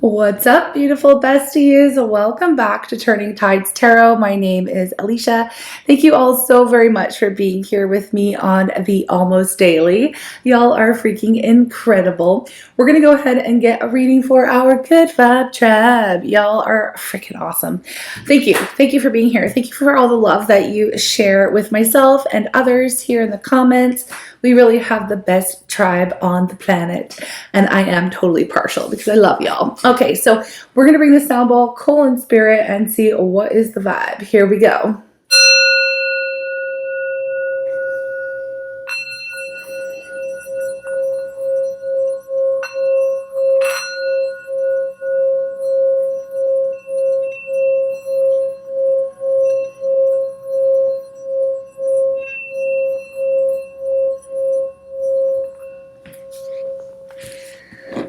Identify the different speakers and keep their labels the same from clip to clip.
Speaker 1: What's up, beautiful besties? Welcome back to Turning Tides Tarot. My name is Alishia. Thank you all so very much for being here with me on the Almost Daily. Y'all are freaking incredible. We're going to go ahead and get a reading for our Good Vibe Tribe. Y'all are freaking awesome. Thank you. Thank you for being here. Thank you for all the love that you share with myself and others here in the comments. We really have the best tribe on the planet, and I am totally partial because I love y'all. Okay, so we're gonna bring the sound ball, cool in spirit, and see what is the vibe. Here we go.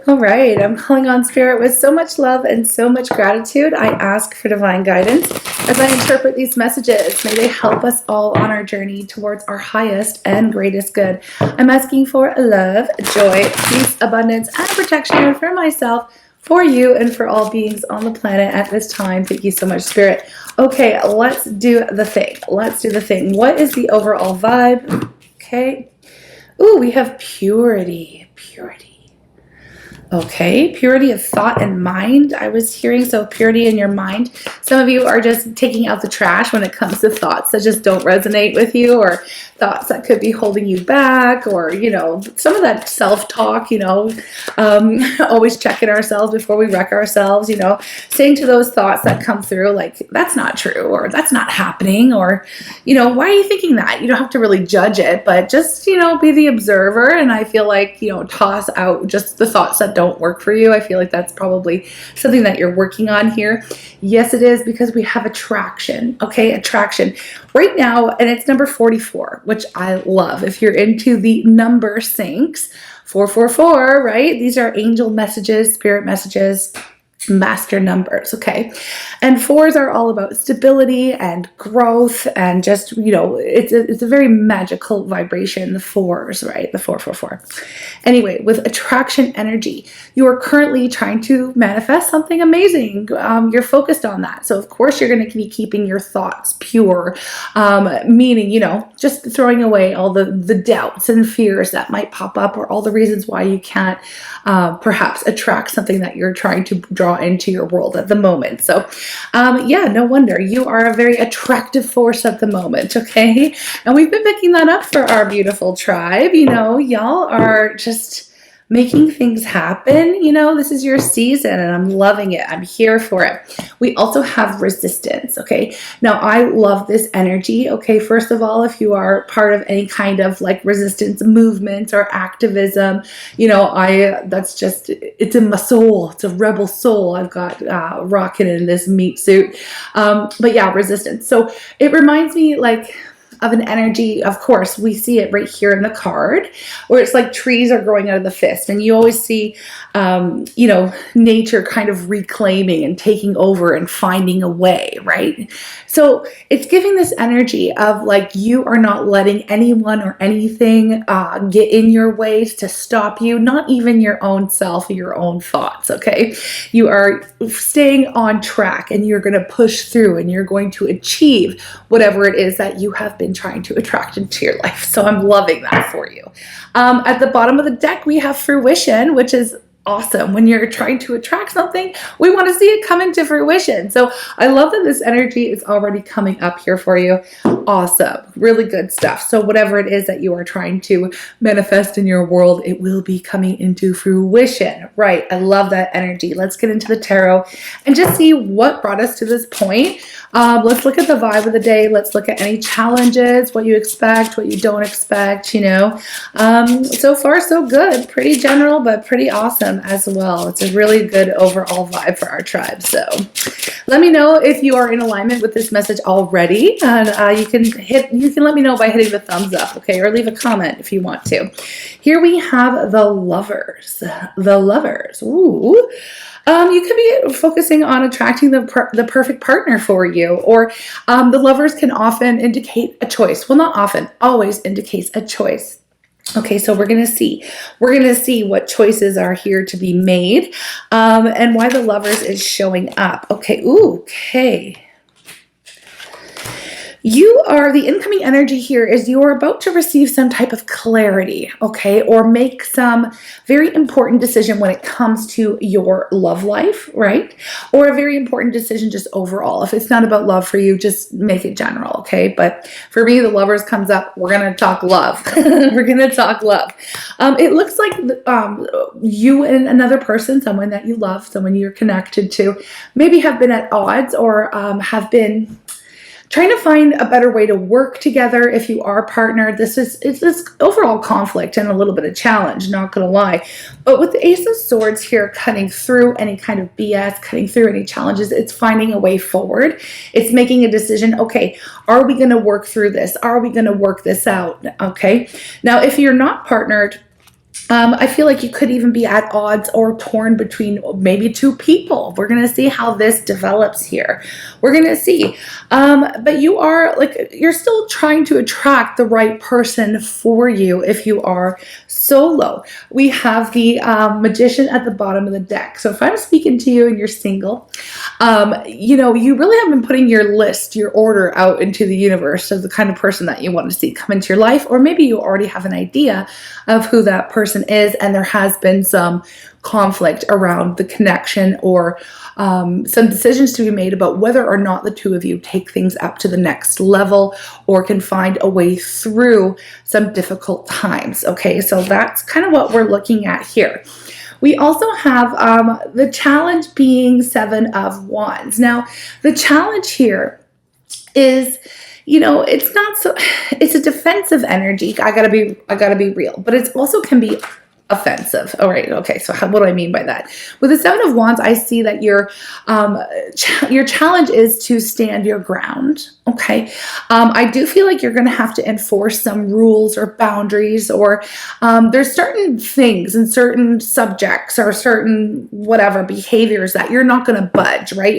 Speaker 1: All right, I'm calling on spirit with so much love and so much gratitude. I ask for divine guidance as I interpret these messages. May they help us all on our journey towards our highest and greatest good. I'm asking for love, joy, peace, abundance, and protection for myself, for you, and for all beings on the planet at this time. Thank you so much, Spirit. Okay, let's do the thing. Let's do the thing. What is the overall vibe? Okay. Ooh, we have purity. Purity. Okay, purity of thought and mind, I was hearing, so purity in your mind. Some of you are just taking out the trash when it comes to thoughts that just don't resonate with you, or thoughts that could be holding you back, or, you know, some of that self-talk, you know, always checking ourselves before we wreck ourselves, you know, saying to those thoughts that come through, like, that's not true, or that's not happening, or, you know, why are you thinking that? You don't have to really judge it, but just, you know, be the observer. And I feel like, you know, toss out just the thoughts that don't work for you. I feel like that's probably something that you're working on here. Yes, it is, because we have attraction. Okay, attraction right now, and it's number 44, which I love. If you're into the number syncs, 444, right? These are angel messages, spirit messages, master numbers. Okay, and fours are all about stability and growth, and just, you know, it's a very magical vibration, the fours, right? The 444. Anyway, with attraction energy, you are currently trying to manifest something amazing. You're focused on that, so of course you're going to be keeping your thoughts pure, meaning, you know, just throwing away all the doubts and fears that might pop up, or all the reasons why you can't perhaps attract something that you're trying to draw into your world at the moment. So yeah, no wonder you are a very attractive force at the moment. Okay, and we've been picking that up for our beautiful tribe. You know, y'all are just making things happen. You know, this is your season, and I'm loving it. I'm here for it. We also have resistance. Okay, now I love this energy. Okay, first of all, if you are part of any kind of like resistance movement or activism, you know, that's just, it's in my soul. It's a rebel soul I've got rocking in this meat suit. But yeah, resistance. So it reminds me like of an energy. Of course, we see it right here in the card, where it's like trees are growing out of the fist, and you always see you know, nature kind of reclaiming and taking over and finding a way, right? So it's giving this energy of like, you are not letting anyone or anything get in your ways to stop you, not even your own self or your own thoughts. Okay, you are staying on track, and you're going to push through, and you're going to achieve whatever it is that you have been trying to attract into your life. So I'm loving that for you. At the bottom of the deck, we have fruition, which is awesome. When you're trying to attract something, we want to see it come into fruition. So I love that this energy is already coming up here for you. Awesome. Really good stuff. So whatever it is that you are trying to manifest in your world, it will be coming into fruition. Right. I love that energy. Let's get into the tarot and just see what brought us to this point. Let's look at the vibe of the day. Let's look at any challenges, what you expect, what you don't expect, you know. So far, so good. Pretty general, but pretty awesome as well. It's a really good overall vibe for our tribe. So let me know if you are in alignment with this message already, and you can let me know by hitting the thumbs up, okay, or leave a comment if you want to. Here we have the lovers. The lovers. Ooh. You could be focusing on attracting the perfect partner for you, or the lovers can often indicate a choice. Well, not often, always indicates a choice. Okay, so we're gonna see. We're gonna see what choices are here to be made, and why the Lovers is showing up. Okay, ooh, okay. The incoming energy here is you are about to receive some type of clarity, okay, or make some very important decision when it comes to your love life, right? Or a very important decision just overall. If it's not about love for you, just make it general, okay? But for me, the Lovers comes up, we're going to talk love. We're going to talk love. It looks like you and another person, someone that you love, someone you're connected to, maybe have been at odds or have been trying to find a better way to work together if you are partnered. It's this overall conflict and a little bit of challenge, not gonna lie. But with the Ace of Swords here cutting through any kind of BS, cutting through any challenges, it's finding a way forward. It's making a decision, okay, are we gonna work through this? Are we gonna work this out? Okay. Now, if you're not partnered, I feel like you could even be at odds or torn between maybe two people. We're going to see how this develops here. We're going to see. But you're still trying to attract the right person for you if you are solo. We have the Magician at the bottom of the deck. So if I'm speaking to you and you're single, you really have been putting your list, your order out into the universe of the kind of person that you want to see come into your life. Or maybe you already have an idea of who that person is, and there has been some conflict around the connection or some decisions to be made about whether or not the two of you take things up to the next level or can find a way through some difficult times. Okay, so that's kind of what we're looking at here. We also have the challenge being Seven of Wands. Now, the challenge here is, it's a defensive energy. I gotta be real, but it also can be offensive. All right. Okay. So what do I mean by that? With the Seven of Wands, I see that your challenge is to stand your ground. Okay. I do feel like you're going to have to enforce some rules or boundaries, or there's certain things and certain subjects or certain whatever behaviors that you're not going to budge, right?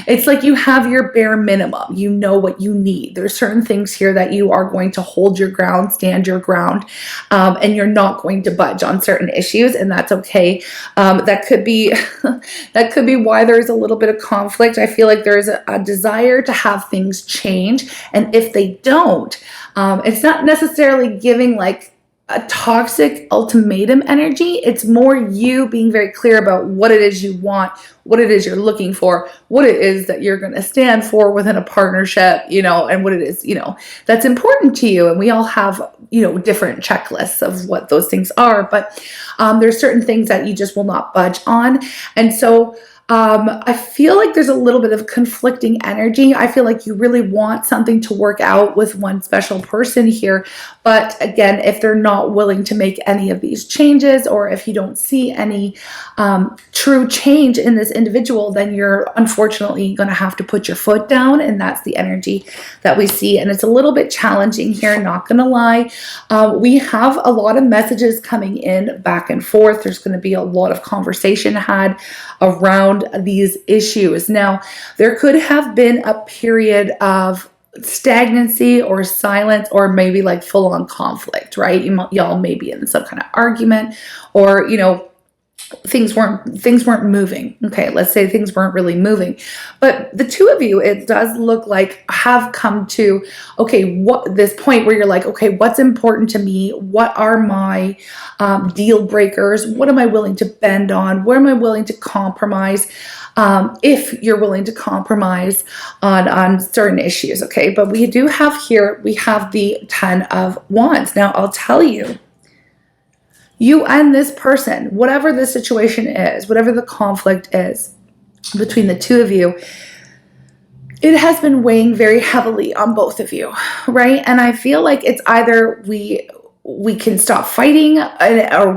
Speaker 1: It's like you have your bare minimum. You know what you need. There's certain things here that you are going to hold your ground, stand your ground, and you're not going to budge on certain issues, and that's okay. That could be why there's a little bit of conflict. I feel like there's a desire to have things change, and if they don't, it's not necessarily giving like a toxic ultimatum energy. It's more you being very clear about what it is you want, what it is you're looking for, what it is that you're going to stand for within a partnership, and what it is, that's important to you. And we all have, different checklists of what those things are, but there's certain things that you just will not budge on. And so I feel like there's a little bit of conflicting energy. I feel like you really want something to work out with one special person here. But again, if they're not willing to make any of these changes, or if you don't see any true change in this individual, then you're unfortunately going to have to put your foot down. And that's the energy that we see. And it's a little bit challenging here, not going to lie. We have a lot of messages coming in back and forth. There's going to be a lot of conversation had around these issues. Now, there could have been a period of stagnancy or silence, or maybe like full-on conflict, right? Y'all may be in some kind of argument, or things weren't moving. Okay, let's say things weren't really moving, but the two of you, it does look like, have come to this point where you're like, okay, what's important to me? What are my deal breakers? What am I willing to bend on? Where am I willing to compromise? If you're willing to compromise on certain issues. Okay, but we do have here, we have the Ten of Wands. Now, I'll tell you, you and this person, whatever the situation is, whatever the conflict is between the two of you, it has been weighing very heavily on both of you, right? And I feel like it's either we can stop fighting, or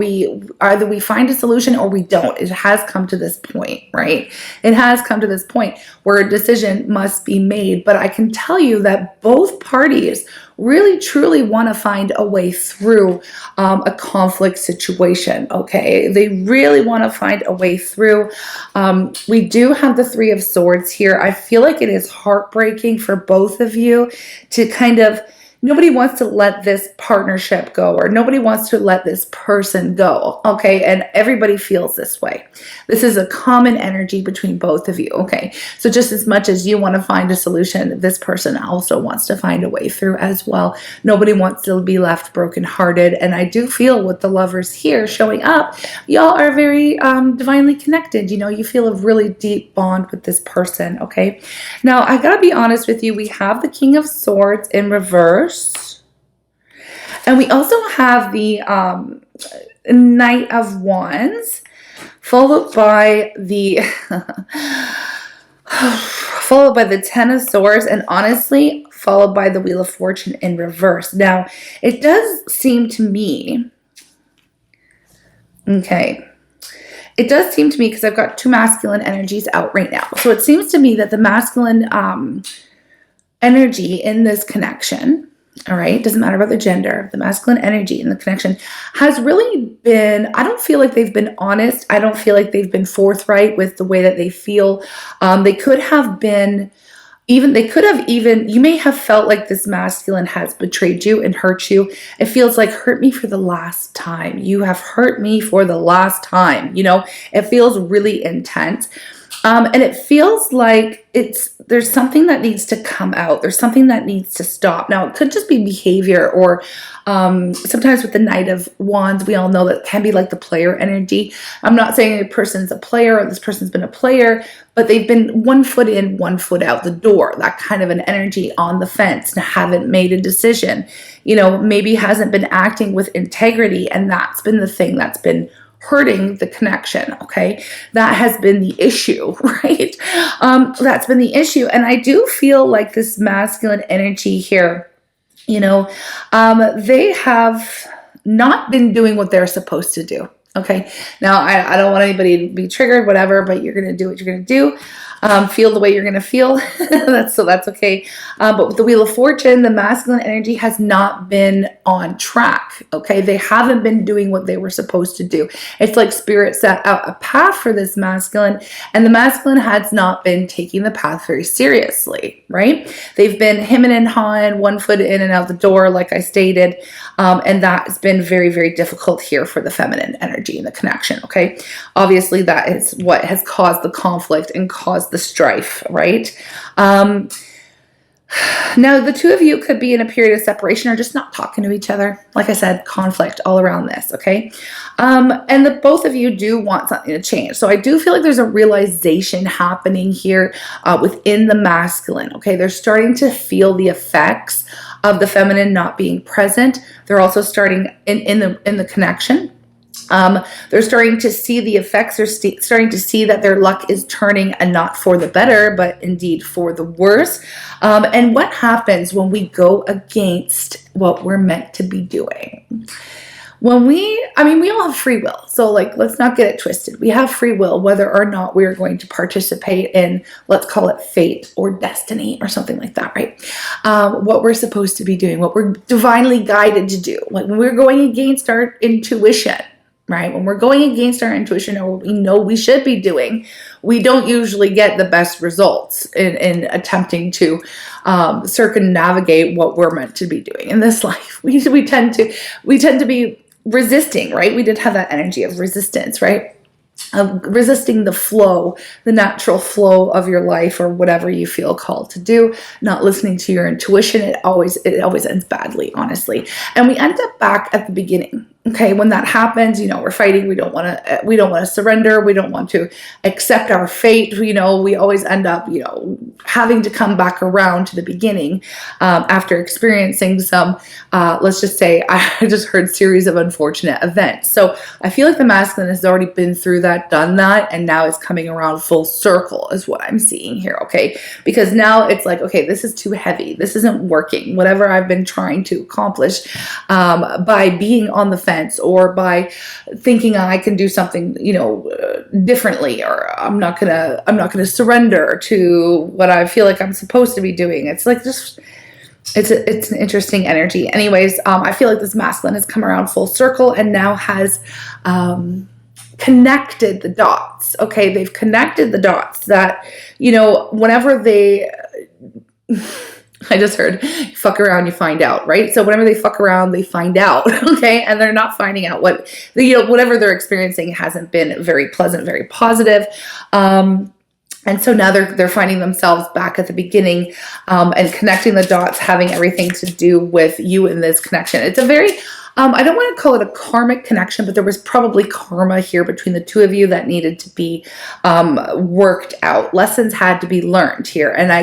Speaker 1: either we find a solution or we don't. It has come to this point, right? It has come to this point where a decision must be made. But I can tell you that both parties really truly want to find a way through a conflict situation, okay? They really want to find a way through. We do have the Three of Swords here. I feel like it is heartbreaking for both of you to kind of nobody wants to let this partnership go, or nobody wants to let this person go, okay? And everybody feels this way. This is a common energy between both of you, okay? So just as much as you want to find a solution, this person also wants to find a way through as well. Nobody wants to be left brokenhearted. And I do feel with the Lovers here showing up, y'all are very divinely connected. You know, you feel a really deep bond with this person, okay? Now, I gotta be honest with you, we have the King of Swords in reverse. And we also have the Knight of Wands, followed by the followed by the Ten of Swords, and honestly, followed by the Wheel of Fortune in reverse. Now, it does seem to me, okay, it does seem to me, because I've got two masculine energies out right now. So it seems to me that the masculine energy in this connection, all right, doesn't matter about the gender, the masculine energy in the connection has really been, I don't feel like they've been honest. I don't feel like they've been forthright with the way that they feel. They could have been even, you may have felt like this masculine has betrayed you and hurt you. It feels like, hurt me for the last time. You have hurt me for the last time. You know, it feels really intense. And it feels like there's something that needs to come out. There's something that needs to stop. Now, it could just be behavior, or sometimes with the Knight of Wands, we all know that can be like the player energy. I'm not saying a person's a player or this person's been a player, but they've been 1 foot in, 1 foot out the door. That kind of an energy on the fence, and haven't made a decision. You know, maybe hasn't been acting with integrity, and that's been the thing that's been hurting the connection, okay? That has been the issue, right? That's been the issue. And I do feel like this masculine energy here, you know, they have not been doing what they're supposed to do, okay? Now, I don't want anybody to be triggered, whatever, but you're going to do what you're going to do. Feel the way you're going to feel. that's okay. But with the Wheel of Fortune, the masculine energy has not been on track. Okay. They haven't been doing what they were supposed to do. It's like Spirit set out a path for this masculine, and the masculine has not been taking the path very seriously, right? They've been hemming and hawing, 1 foot in and out the door, like I stated. And that has been very, very difficult here for the feminine energy in the connection. Okay. Obviously that is what has caused the conflict and caused the strife, right? Now, the two of you could be in a period of separation or just not talking to each other. Like I said, conflict all around this, okay? And the both of you do want something to change. So I do feel like there's a realization happening here within the masculine, okay? They're starting to feel the effects of the feminine not being present. They're also starting in the connection. They're starting to see the effects. They're starting to see that their luck is turning, and not for the better, but indeed for the worse. And what happens when we go against what we're meant to be doing? When we all have free will. So like, let's not get it twisted. We have free will, whether or not we're going to participate in, let's call it fate or destiny or something like that, right? What we're supposed to be doing, what we're divinely guided to do. Like when we're going against our intuition, right? When we're going against our intuition or what we know we should be doing, we don't usually get the best results in attempting to circumnavigate what we're meant to be doing in this life. We tend to be resisting, right? We did have that energy of resistance, right? Of resisting the flow, the natural flow of your life or whatever you feel called to do, not listening to your intuition. It always ends badly, honestly. And we end up back at the beginning. Okay, when that happens, you know, we're fighting. We don't want to surrender. We don't want to accept our fate. You know, we always end up, you know, having to come back around to the beginning after experiencing some, let's just say, I just heard series of unfortunate events. So I feel like the masculine has already been through that, done that, and now is coming around full circle is what I'm seeing here. Okay, because now it's like, okay, this is too heavy. This isn't working. Whatever I've been trying to accomplish by being on the fence or by thinking I can do something, you know, differently, or I'm not gonna surrender to what I feel like I'm supposed to be doing. It's like just it's an interesting energy. Anyways, I feel like this masculine has come around full circle and now has connected the dots. Okay, they've connected the dots that, you know, whenever they I just heard, fuck around, you find out, right? So whenever they fuck around, they find out, okay? And they're not finding out what, whatever they're experiencing hasn't been very pleasant, very positive. And so now they're finding themselves back at the beginning, and connecting the dots, having everything to do with you in this connection. It's a very, I don't want to call it a karmic connection, but there was probably karma here between the two of you that needed to be worked out. Lessons had to be learned here. And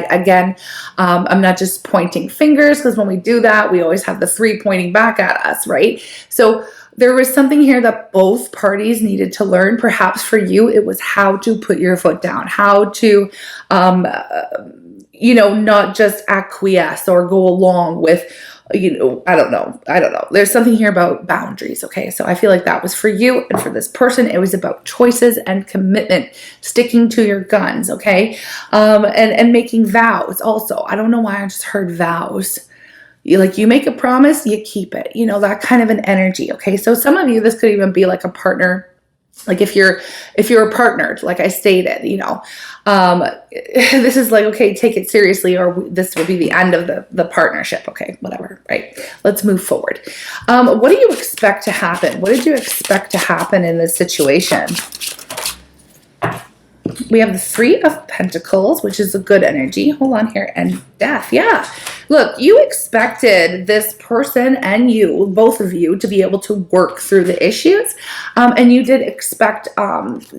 Speaker 1: I'm not just pointing fingers, because when we do that, we always have the three pointing back at us, right? So there was something here that both parties needed to learn. Perhaps for you, it was how to put your foot down, how to, not just acquiesce or go along with, I don't know. There's something here about boundaries, okay? So I feel like that was for you, and for this person, it was about choices and commitment, sticking to your guns, okay? And making vows also. I don't know why I just heard vows. You make a promise, you keep it, that kind of an energy. Okay. So some of you, this could even be like a partner. Like if you're partnered, like I stated, this is like, okay, take it seriously, or this will be the end of the partnership. Okay. Whatever. Right. Let's move forward. What do you expect to happen? What did you expect to happen in this situation? We have the Three of Pentacles, which is a good energy. Hold on here. And Death. Yeah. Look, you expected this person and you, both of you, to be able to work through the issues. And you did expect,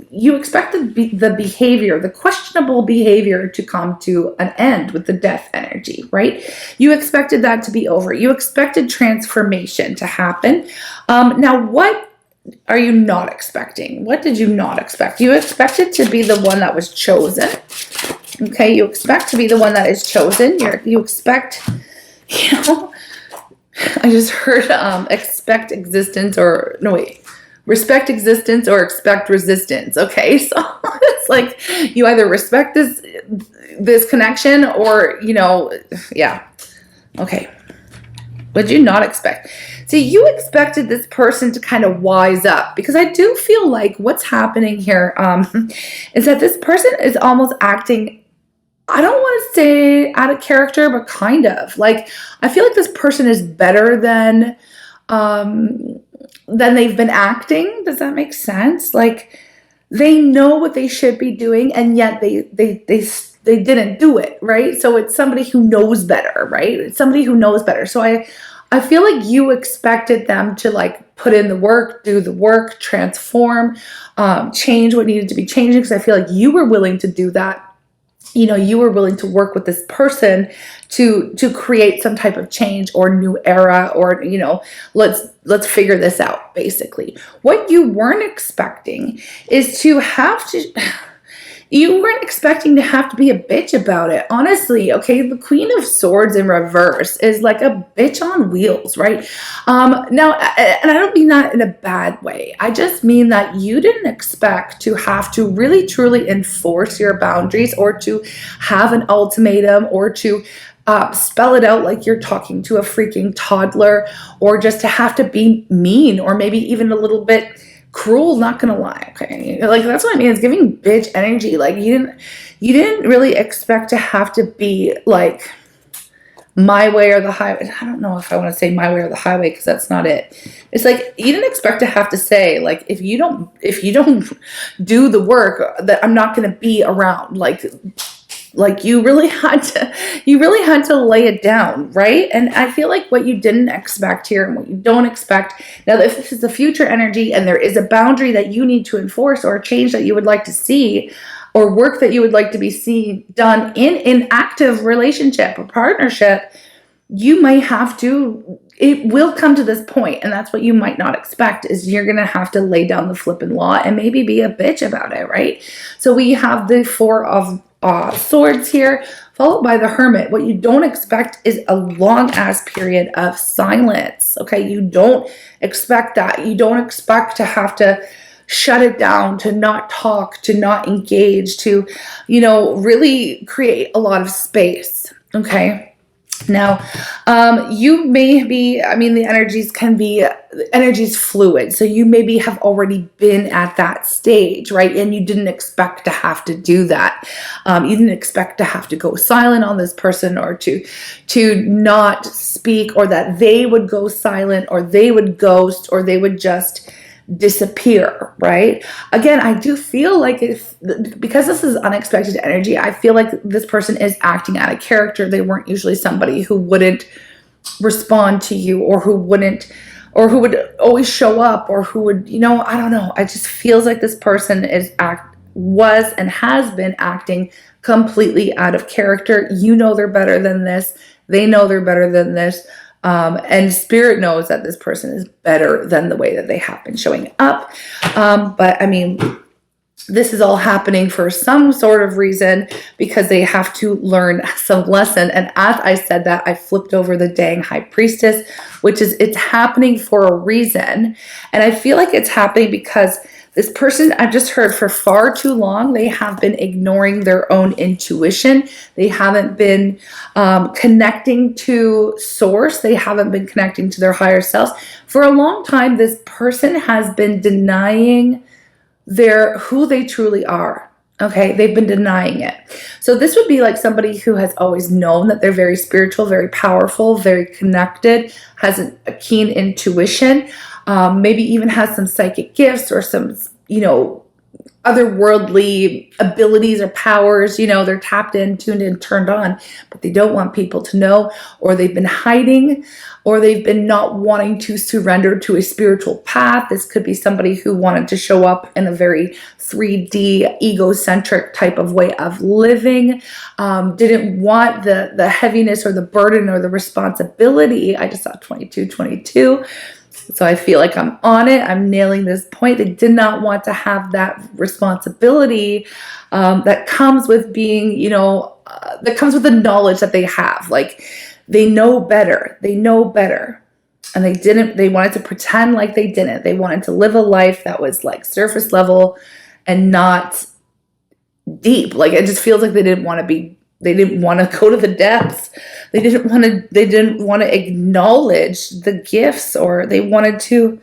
Speaker 1: you expected the behavior, the questionable behavior, to come to an end with the Death energy, right? You expected that to be over. You expected transformation to happen. Now, what are you not expecting? What did you not expect? You expected to be the one that was chosen. Okay, you expect to be the one that is chosen. You expect, I just heard expect existence, or no wait, respect existence or expect resistance. Okay, so it's like you either respect this connection, or yeah. Okay. What did you not expect? See, you expected this person to kind of wise up, because I do feel like what's happening here is that this person is almost acting, I don't want to say out of character, but kind of. Like, I feel like this person is better than they've been acting. Does that make sense? Like, they know what they should be doing, and yet they didn't do it, right? So it's somebody who knows better, right? It's somebody who knows better. So I feel like you expected them to like put in the work, do the work, transform, change what needed to be changed, because I feel like you were willing to do that. You were willing to work with this person to create some type of change or new era, or, let's figure this out, basically. What you weren't expecting is to have to, you weren't expecting to have to be a bitch about it. Honestly, okay, the Queen of Swords in reverse is like a bitch on wheels, right? Now, and I don't mean that in a bad way. I just mean that you didn't expect to have to really, truly enforce your boundaries, or to have an ultimatum, or to spell it out like you're talking to a freaking toddler, or just to have to be mean, or maybe even a little bit cruel, not gonna lie. Okay, like that's what I mean. It's giving bitch energy. Like you didn't really expect to have to be like my way or the highway. I don't know if I want to say my way or the highway, because that's not it. It's like you didn't expect to have to say, like, if you don't do the work, that I'm not gonna be around. Like you really had to lay it down, right? And I feel like what you didn't expect here, and what you don't expect now, if this is the future energy and there is a boundary that you need to enforce, or a change that you would like to see, or work that you would like to be seen done in an active relationship or partnership, you might have to, it will come to this point, and that's what you might not expect, is you're going to have to lay down the flippin' law and maybe be a bitch about it, right? So we have the Four of Swords here, followed by the Hermit. What you don't expect is a long ass period of silence. Okay, you don't expect that. You don't expect to have to shut it down, to not talk, to not engage, to really create a lot of space. Okay, Now, you may be, I mean, the energy's fluid. So you maybe have already been at that stage, right? And you didn't expect to have to do that. You didn't expect to have to go silent on this person, or to not speak, or that they would go silent, or they would ghost, or they would just disappear, right? Again, I do feel like because this is unexpected energy, I feel like this person is acting out of character. They weren't usually somebody who wouldn't respond to you, or who would always show up, or who would, I don't know. It just feels like this person was and has been acting completely out of character. They're better than this. They know they're better than this. And spirit knows that this person is better than the way that they have been showing up. But I mean, this is all happening for some sort of reason, because they have to learn some lesson. And as I said that, I flipped over the dang high priestess, which is, it's happening for a reason. And I feel like it's happening because this person, I've just heard, for far too long, they have been ignoring their own intuition. They haven't been connecting to source. They haven't been connecting to their higher selves. For a long time, this person has been denying who they truly are. Okay, they've been denying it. So this would be like somebody who has always known that they're very spiritual, very powerful, very connected, has a keen intuition, maybe even has some psychic gifts, or some, otherworldly abilities or powers. They're tapped in, tuned in, turned on, but they don't want people to know, or they've been hiding, or they've been not wanting to surrender to a spiritual path. This could be somebody who wanted to show up in a very 3D, egocentric type of way of living, didn't want the heaviness or the burden or the responsibility. I just saw 2222. So I feel like I'm on it. I'm nailing this point. They did not want to have that responsibility that comes with being, that comes with the knowledge that they have. Like, they know better. They know better. And they wanted to pretend like they didn't. They wanted to live a life that was like surface level and not deep. Like, it just feels like they didn't want to go to the depths. They didn't want to acknowledge the gifts, or they wanted to.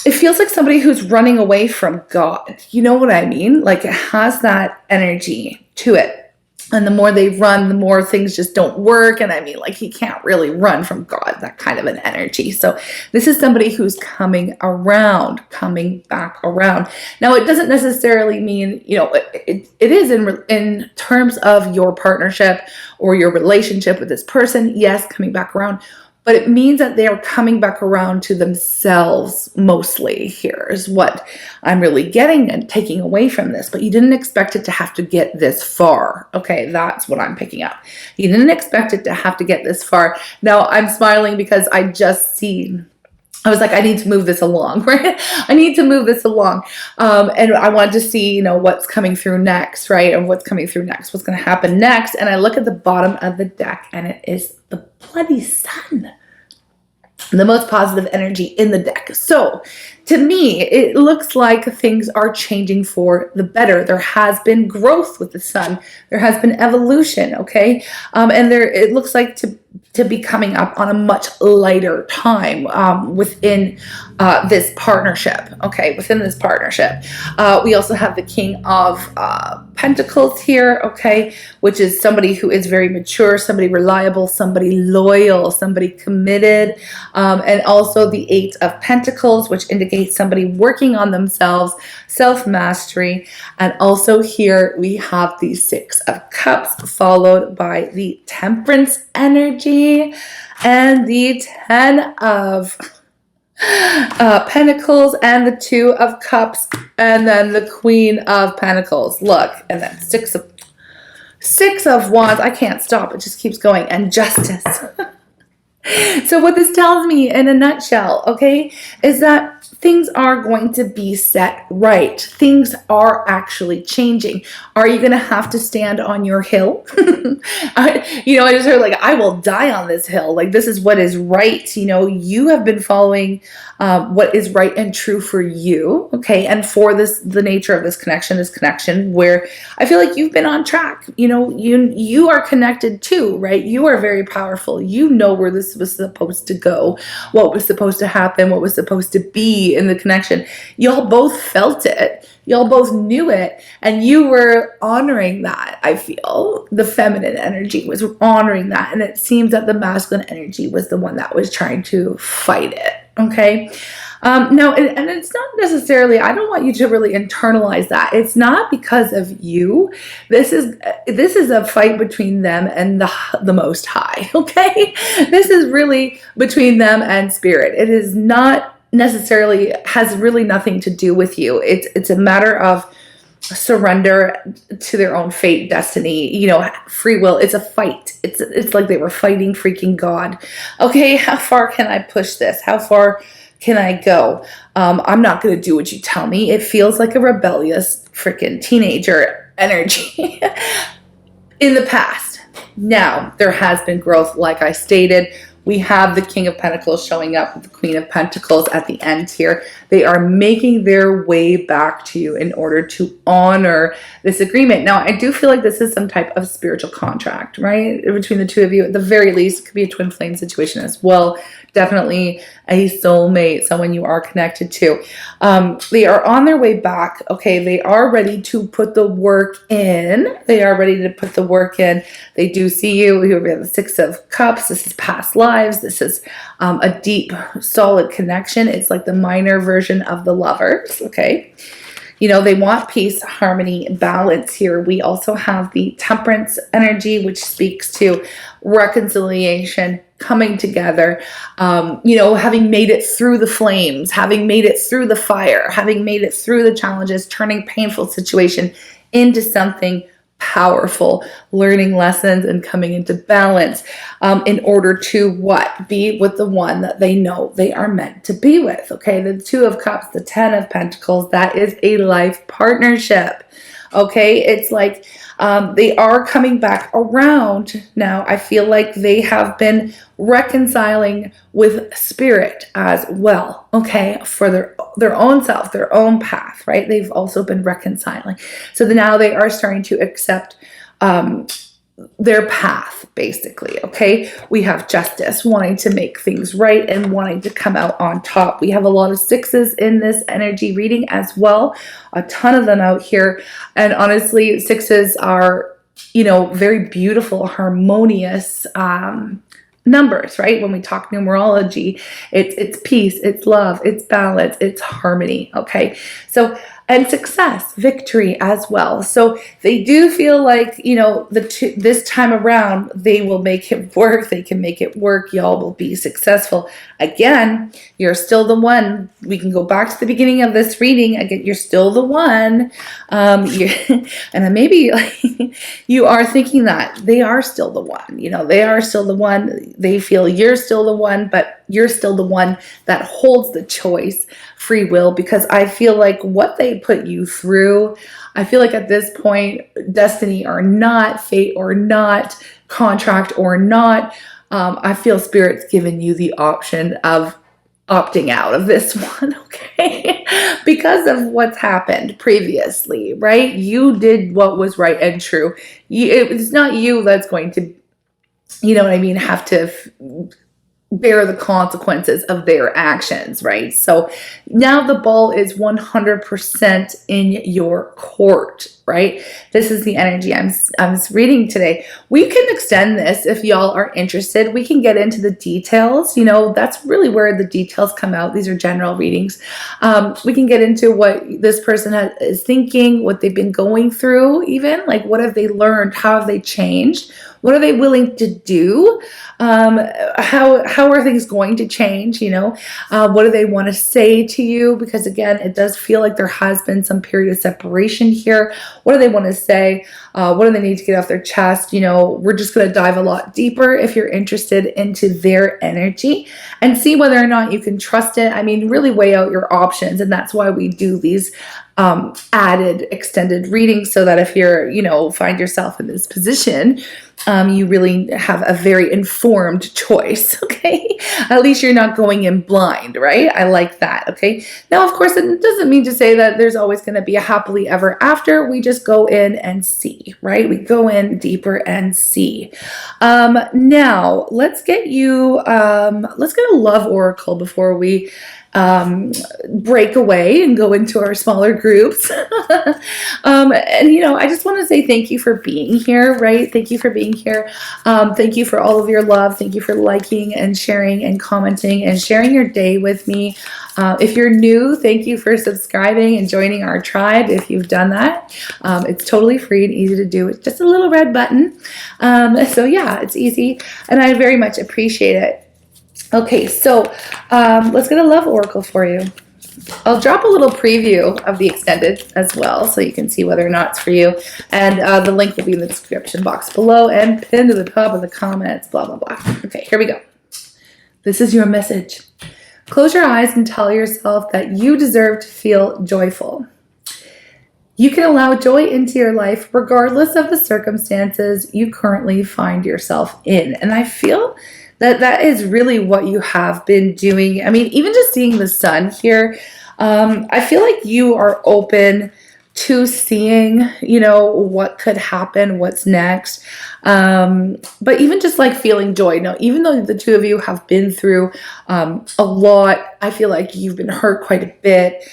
Speaker 1: It feels like somebody who's running away from God. You know what I mean? Like, it has that energy to it. And the more they run, the more things just don't work. And I mean, like, he can't really run from God, that kind of an energy. So this is somebody who's coming back around. Now, it doesn't necessarily mean, it is in terms of your partnership or your relationship with this person. Yes, coming back around. But it means that they are coming back around to themselves mostly. Here is what I'm really getting and taking away from this. But you didn't expect it to have to get this far. Okay, that's what I'm picking up. You didn't expect it to have to get this far. Now, I'm smiling because I was like, I need to move this along, right? I need to move this along. And I wanted to see, what's coming through next, right? And what's coming through next, what's going to happen next. And I look at the bottom of the deck, and it is the bloody sun. The most positive energy in the deck. So to me, it looks like things are changing for the better. There has been growth with the sun. There has been evolution, okay? And it looks like to be coming up on a much lighter time within this partnership, okay? Within this partnership. We also have the King of Pentacles here, okay? Which is somebody who is very mature, somebody reliable, somebody loyal, somebody committed. And also the Eight of Pentacles, which indicates somebody working on themselves, self-mastery. And also here we have the Six of Cups, followed by the Temperance energy and the Ten of Pentacles and the Two of Cups, and then the Queen of Pentacles. Look, and then Six of Wands. I can't stop. It just keeps going. And Justice. So what this tells me in a nutshell, okay, is that things are going to be set right. Things are actually changing. Are you going to have to stand on your hill? I just heard like, I will die on this hill. Like, this is what is right. You have been following what is right and true for you. Okay. And for the nature of this connection where I feel like you've been on track. You are connected too, right? You are very powerful. You know where this was supposed to go, what was supposed to happen, what was supposed to be in the connection. Y'all both felt it. Y'all both knew it, and you were honoring that. I feel the feminine energy was honoring that, and it seems that the masculine energy was the one that was trying to fight it. Okay. No, and it's not necessarily, I don't want you to really internalize that. It's not because of you. This is a fight between them and the Most High. Okay. This is really between them and spirit. It is not necessarily, has really nothing to do with you. It's a matter of surrender to their own fate, destiny, free will. It's a fight. It's like they were fighting freaking God. Okay, how far can I push this? How far can I go? I'm not going to do what you tell me. It feels like a rebellious freaking teenager energy in the past. Now, there has been growth, like I stated. We have the King of Pentacles showing up with the Queen of Pentacles at the end here. They are making their way back to you in order to honor this agreement. Now, I do feel like this is some type of spiritual contract, right? Between the two of you. At the very least, it could be a twin flame situation as well. Definitely a soulmate, someone you are connected to. They are on their way back. Okay, they are ready to put the work in. They are ready to put the work in. They do see you. Here we have the Six of Cups. This is past lives. This is a deep, solid connection. It's like the minor version of the Lovers. Okay. They want peace, harmony, balance here. We also have the Temperance energy, which speaks to reconciliation, coming together, having made it through the flames, having made it through the fire, having made it through the challenges, turning painful situation into something powerful, learning lessons and coming into balance in order to be with the one that they know they are meant to be with. Okay, the Two of Cups, the Ten of Pentacles, that is a life partnership. Okay, it's like they are coming back around now. I feel like they have been reconciling with spirit as well, okay, for their own self, their own path, right? They've also been reconciling. So now they are starting to accept their path, basically, okay? We have Justice, wanting to make things right and wanting to come out on top. We have a lot of sixes in this energy reading as well, a ton of them out here. And honestly, sixes are, very beautiful, harmonious numbers, right? When we talk numerology, it's peace, it's love, it's balance, it's harmony, okay? So, and success, victory as well. So they do feel like, this time around, they will make it work. They can make it work. Y'all will be successful. Again, you're still the one. We can go back to the beginning of this reading. Again, you're still the one. And maybe you are thinking that they are still the one. They are still the one. They feel you're still the one, but you're still the one that holds the choice, free will, because I feel like what they put you through, I feel like at this point, destiny or not, fate or not, contract or not, I feel Spirit's given you the option of opting out of this one, okay? Because of what's happened previously, right? You did what was right and true. It's not you that's going to, have to bear the consequences of their actions, right? So now the ball is 100% in your court, right? This is the energy I'm reading today. We can extend this if y'all are interested. We can get into the details. That's really where the details come out. These are general readings. We can get into what this person is thinking, what they've been going through, even like what have they learned? How have they changed? What are they willing to do? How are things going to change? What do they want to say to you? Because again, it does feel like there has been some period of separation here. What do they want to say? What do they need to get off their chest? You know, we're just going to dive a lot deeper if you're interested into their energy and see whether or not you can trust it. I mean, really weigh out your options. And that's why we do these added extended readings, so that if you're, you know, find yourself in this position, you really have a very informed choice, okay? At least you're not going in blind, right? I like that, okay? Now, of course, it doesn't mean to say that there's always going to be a happily ever after. We just go in and see, right? We go in deeper and see. Now, let's get a love oracle before we break away and go into our smaller groups. And you know, I just want to say thank you for being here, right? Thank you for being here. Thank you for all of your love. Thank you for liking and sharing and commenting and sharing your day with me. If you're new, thank you for subscribing and joining our tribe. If you've done that, it's totally free and easy to do. It's just a little red button. So yeah, it's easy and I very much appreciate it. Okay, so let's get a love oracle for you. I'll drop a little preview of the extended as well, so you can see whether or not it's for you. And the link will be in the description box below and pinned to the top of the comments, blah, blah, blah. Okay, here we go. This is your message. Close your eyes and tell yourself that you deserve to feel joyful. You can allow joy into your life regardless of the circumstances you currently find yourself in. And I feel that is really what you have been doing. I mean, even just seeing the sun here, I feel like you are open to seeing, you know, what could happen, what's next. But even just like feeling joy. Now, even though the two of you have been through a lot, I feel like you've been hurt quite a bit.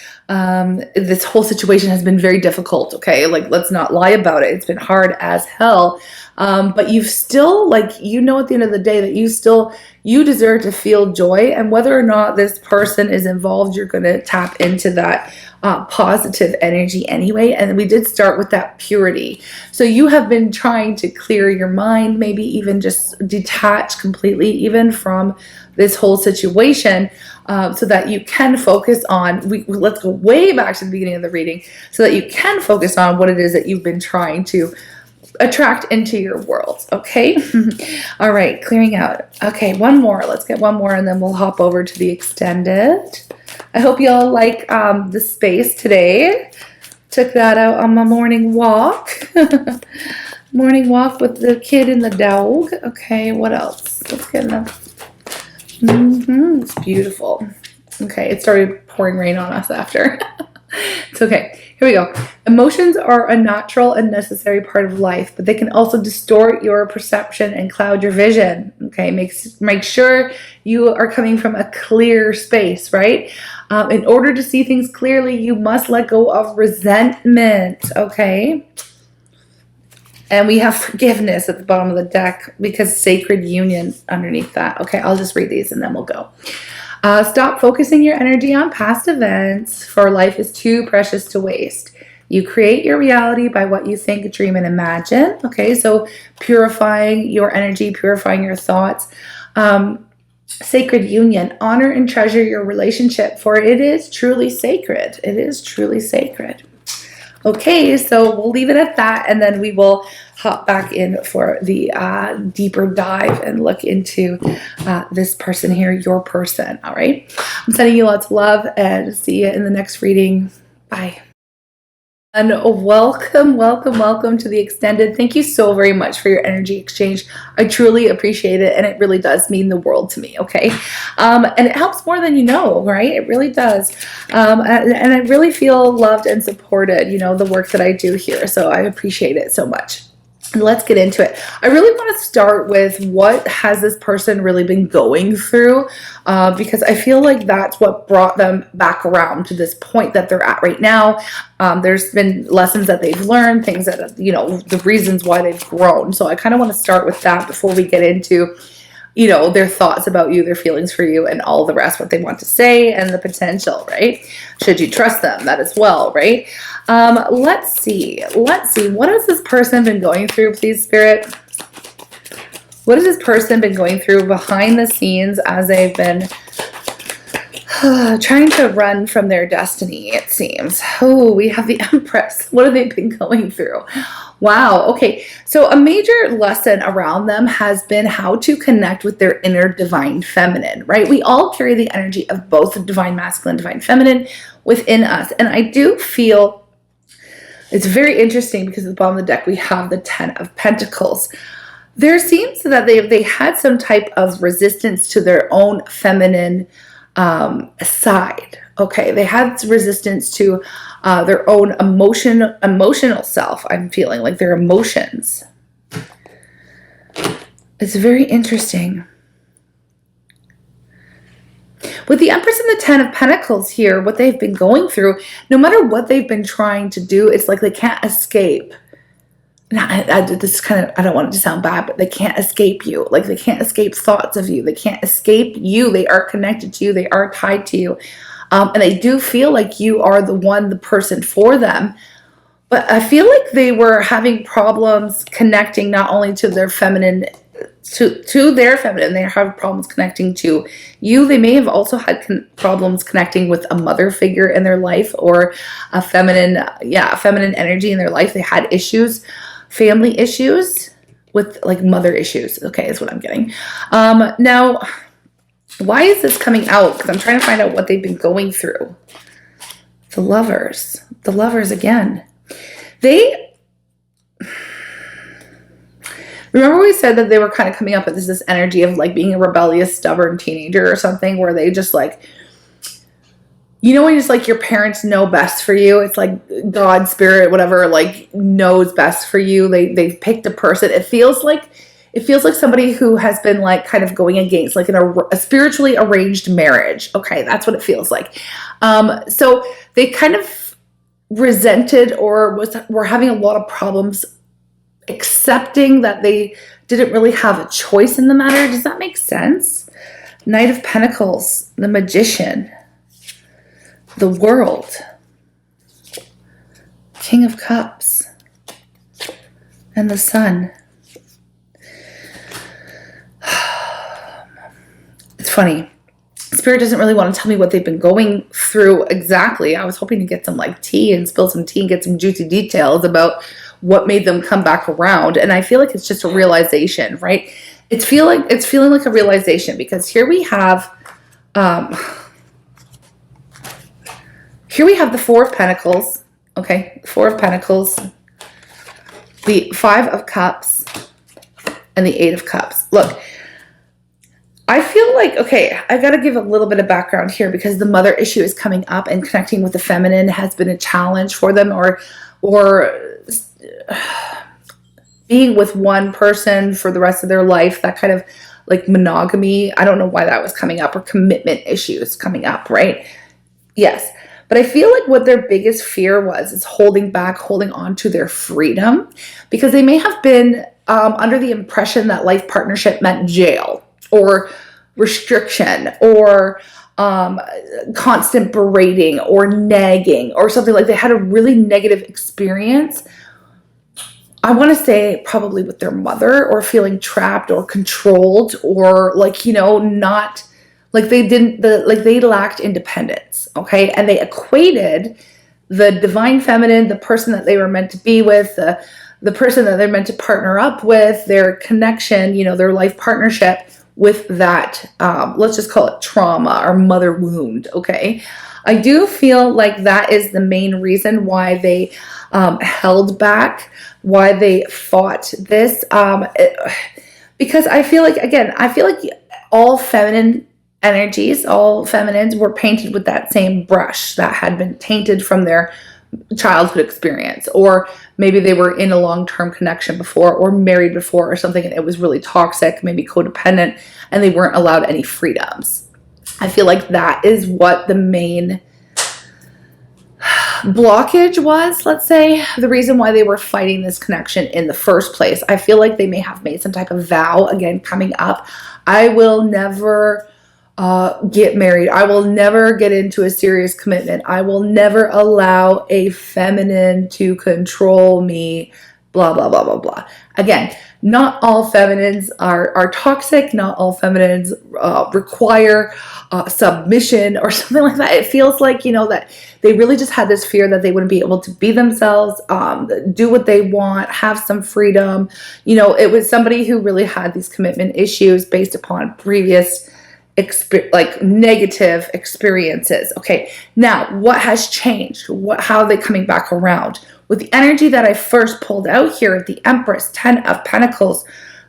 Speaker 1: This whole situation has been very difficult, okay? Like, let's not lie about it. It's been hard as hell. But you've still, like, you know, at the end of the day that you deserve to feel joy. And whether or not this person is involved, you're going to tap into that positive energy anyway. And we did start with that purity. So you have been trying to clear your mind, maybe even just detach completely even from this whole situation, so that you can focus on, let's go way back to the beginning of the reading, so that you can focus on what it is that you've been trying to attract into your world, okay? All right, clearing out. Okay, one more. Let's get one more and then we'll hop over to the extended. I hope you all like the space today. Took that out on my morning walk. Morning walk with the kid and the dog. Okay, what else? Let's get enough. It's beautiful. Okay, it started pouring rain on us after. It's okay. Here we go. Emotions are a natural and necessary part of life, but they can also distort your perception and cloud your vision. Okay, make sure you are coming from a clear space, right? In order to see things clearly, you must let go of resentment, okay? And we have forgiveness at the bottom of the deck because sacred union underneath that. Okay, I'll just read these and then we'll go. Stop focusing your energy on past events, for life is too precious to waste. You create your reality by what you think, dream, and imagine. Okay, so purifying your energy, purifying your thoughts. Sacred union, honor and treasure your relationship, for it is truly sacred. It is truly sacred. Okay, so we'll leave it at that, and then we will hop back in for the deeper dive and look into this person here, your person, all right? I'm sending you lots of love, and see you in the next reading. Bye. And welcome, welcome, welcome to the extended. Thank you so very much for your energy exchange. I truly appreciate it, and it really does mean the world to me, okay? And it helps more than you know, right? It really does. And I really feel loved and supported, you know, the work that I do here. So I appreciate it so much. And let's get into it. I really want to start with what has this person really been going through, because I feel like that's what brought them back around to this point that they're at right now. There's been lessons that they've learned, things that, you know, the reasons why they've grown. So I kind of want to start with that before we get into, you know, their thoughts about you, their feelings for you, and all the rest, what they want to say, and the potential, right? Should you trust them? That as well, right? Let's see. What has this person been going through, please, Spirit? What has this person been going through behind the scenes as they've been Trying to run from their destiny, it seems. Oh, we have the Empress. What have they been going through? Wow. Okay. So a major lesson around them has been how to connect with their inner divine feminine, right? We all carry the energy of both the divine masculine, divine feminine within us. And I do feel it's very interesting because at the bottom of the deck, we have the 10 of Pentacles. There seems that they had some type of resistance to their own feminine side. Okay, they had resistance to their own emotional self. I'm feeling like their emotions. It's very interesting. With the Empress and the 10 of Pentacles here, what they've been going through, no matter what they've been trying to do, it's like they can't escape. This is kind of, I don't want it to sound bad, but they can't escape you. Like they can't escape thoughts of you. They can't escape you. They are connected to you. They are tied to you. And they do feel like you are the person for them. But I feel like they were having problems connecting not only to their feminine, to their feminine. They have problems connecting to you. They may have also had problems connecting with a mother figure in their life or a feminine energy in their life. They had issues. Family issues with like mother issues. Okay, is what I'm getting. Now, why is this coming out? Because I'm trying to find out what they've been going through. The lovers. The lovers again. Remember we said that they were kind of coming up with this energy of like being a rebellious, stubborn teenager or something where they just like, you know, when just like your parents know best for you, it's like God, spirit, whatever, like knows best for you. They've picked a person. It feels like somebody who has been like kind of going against like a spiritually arranged marriage. Okay, that's what it feels like. So they kind of resented or were having a lot of problems accepting that they didn't really have a choice in the matter. Does that make sense? Knight of Pentacles, the Magician, the World, King of Cups, and the Sun. It's funny. Spirit doesn't really want to tell me what they've been going through exactly. I was hoping to get some like tea and spill some tea and get some juicy details about what made them come back around. And I feel like it's just a realization, right? It's feeling like a realization because here we have the Four of Pentacles. Okay, Four of Pentacles, the Five of Cups, and the Eight of Cups. Look, I feel like, okay, I got to give a little bit of background here because the mother issue is coming up and connecting with the feminine has been a challenge for them or being with one person for the rest of their life, that kind of like monogamy. I don't know why that was coming up or commitment issues coming up, right? Yes. But I feel like what their biggest fear was is holding back, holding on to their freedom because they may have been under the impression that life partnership meant jail or restriction or constant berating or nagging or something. Like they had a really negative experience. I want to say probably with their mother or feeling trapped or controlled or like, you know, not like they lacked independence. Okay. And they equated the divine feminine, the person that they were meant to be with, the person that they're meant to partner up with, their connection, you know, their life partnership with that, let's just call it trauma or mother wound. Okay. I do feel like that is the main reason why they held back, why they fought this. Because I feel like, again, all feminine energies, all feminines were painted with that same brush that had been tainted from their childhood experience, or maybe they were in a long-term connection before or married before or something and it was really toxic, maybe codependent, and they weren't allowed any freedoms. I feel like that is what the main blockage was, let's say, the reason why they were fighting this connection in the first place. I feel like they may have made some type of vow, again, coming up. I will never get married. I will never get into a serious commitment. I will never allow a feminine to control me, blah, blah, blah, blah, blah. Again, not all feminines are toxic. Not all feminines require submission or something like that. It feels like, that they really just had this fear that they wouldn't be able to be themselves, do what they want, have some freedom. It was somebody who really had these commitment issues based upon previous negative experiences. Okay, now what has changed? How are they coming back around? With the energy that I first pulled out here, the Empress, 10 of Pentacles,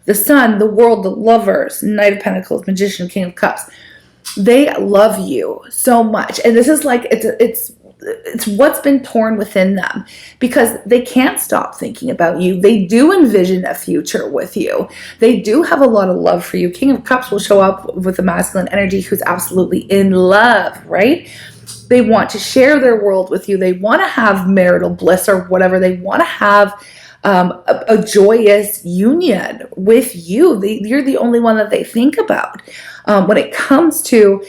Speaker 1: the Sun, the World, the Lovers, Knight of Pentacles, Magician, King of Cups. They love you so much. And this is like, it's what's been torn within them, because they can't stop thinking about you. They do envision a future with you. They do have a lot of love for you. King of Cups will show up with the masculine energy who's absolutely in love, right? They want to share their world with you. They want to have marital bliss or whatever. They want to have a joyous union with you. You're the only one that they think about when it comes to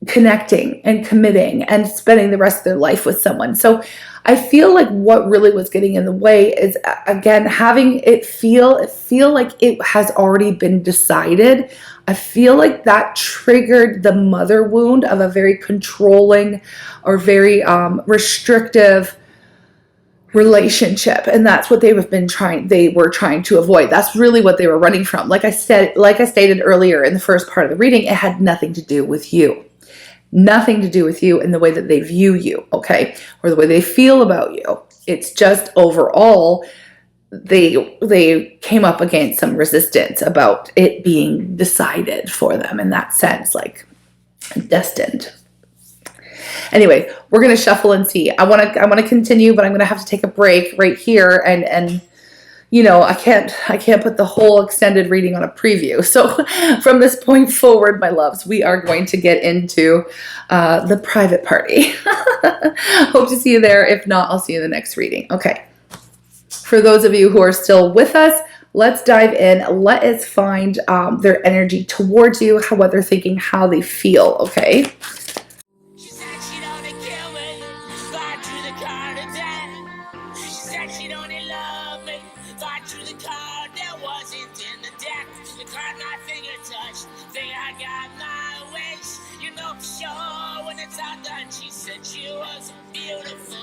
Speaker 1: connecting and committing and spending the rest of their life with someone. So I feel like what really was getting in the way is, again, having it feel like it has already been decided. I feel like that triggered the mother wound of a very controlling or very restrictive relationship, and that's what they were trying to avoid. That's really what they were running from. Like I stated earlier in the first part of the reading, it had nothing to do with you. Nothing to do with you in the way that they view you, okay? Or the way they feel about you. It's just overall, they came up against some resistance about it being decided for them in that sense, like destined. Anyway, we're going to shuffle and see. I want to continue, but I'm going to have to take a break right here, and I can't put the whole extended reading on a preview. So from this point forward, my loves, we are going to get into the private party. Hope to see you there. If not, I'll see you in the next reading. Okay. For those of you who are still with us, let's dive in. Let us find their energy towards you, what they're thinking, how they feel. Okay.
Speaker 2: She said she was beautiful.